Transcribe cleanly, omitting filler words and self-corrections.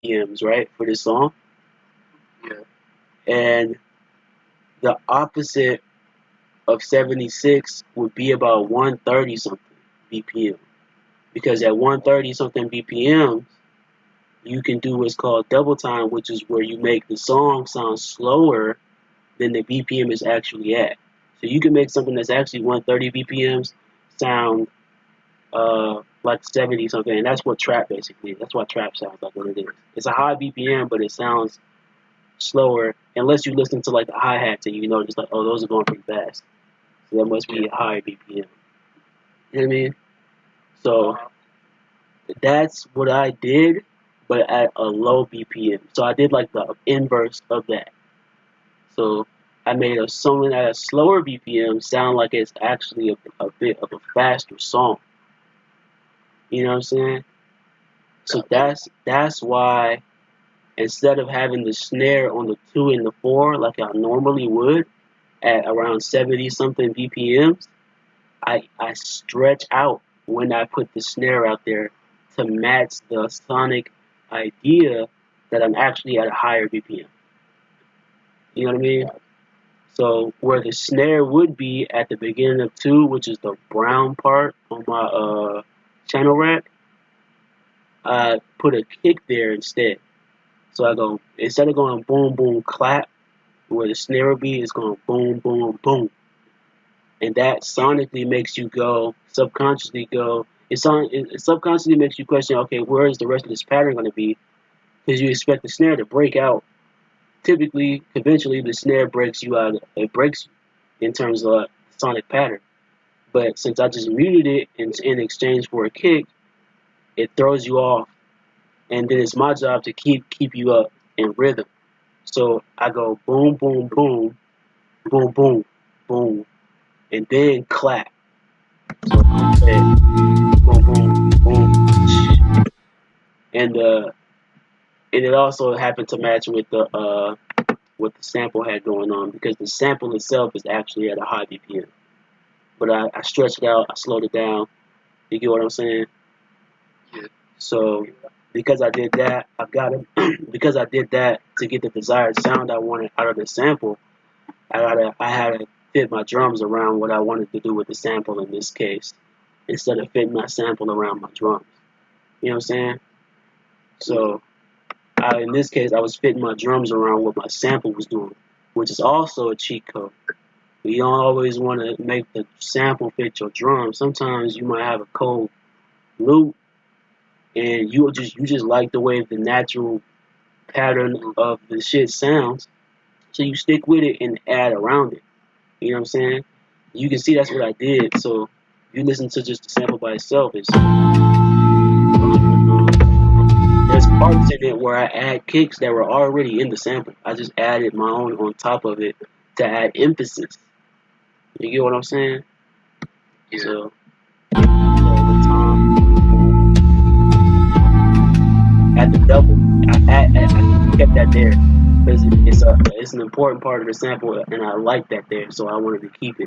BPMs, right, for this song. Yeah. And the opposite of 76 would be about 130 something BPM. Because at 130 something BPM, you can do what's called double time, which is where you make the song sound slower than the BPM is actually at. So you can make something that's actually 130 BPMs sound like 70 something, and that's what trap basically is. That's what trap sounds like what it is. It's a high BPM, but it sounds slower unless you listen to like the hi-hats and you know just like, oh, those are going pretty fast. So that must be a higher BPM. You know what I mean? So that's what I did, but at a low BPM. So I did like the inverse of that. So I made a song at a slower BPM sound like it's actually a bit of a faster song. You know what I'm saying? So that's why instead of having the snare on the 2 and the 4 like I normally would at around 70 something BPMs, I stretch out when I put the snare out there to match the sonic idea that I'm actually at a higher BPM. You know what I mean? So where the snare would be at the beginning of 2, which is the brown part on my channel rack, I put a kick there instead. So I go, instead of going boom boom clap, where the snare would be, it's going boom boom boom. And that sonically makes you go, subconsciously go, it subconsciously makes you question, okay, where is the rest of this pattern going to be? Because you expect the snare to break out. Typically, conventionally, the snare breaks you out, it breaks you in terms of sonic pattern. But since I just muted it in exchange for a kick, it throws you off. And then it's my job to keep you up in rhythm. So I go boom, boom, boom, boom, boom, boom, and then clap. So I'm saying boom, boom, boom, and it also happened to match with the what the sample had going on because the sample itself is actually at a high BPM. But I stretched it out, I slowed it down. You get what I'm saying? Yeah. So because I did that, I've got it. Because I did that to get the desired sound I wanted out of the sample, I had to fit my drums around what I wanted to do with the sample in this case, instead of fitting my sample around my drums. You know what I'm saying? So in this case, I was fitting my drums around what my sample was doing, which is also a cheat code. You don't always want to make the sample fit your drum. Sometimes you might have a cold loop, and you just like the way the natural pattern of the shit sounds, so you stick with it and add around it. You know what I'm saying? You can see that's what I did. So if you listen to just the sample by itself, it's there's parts in it where I add kicks that were already in the sample. I just added my own on top of it to add emphasis. You get what I'm saying? Yeah. So the time at the double, I kept that there because it's an important part of the sample, and I like that there, so I wanted to keep it.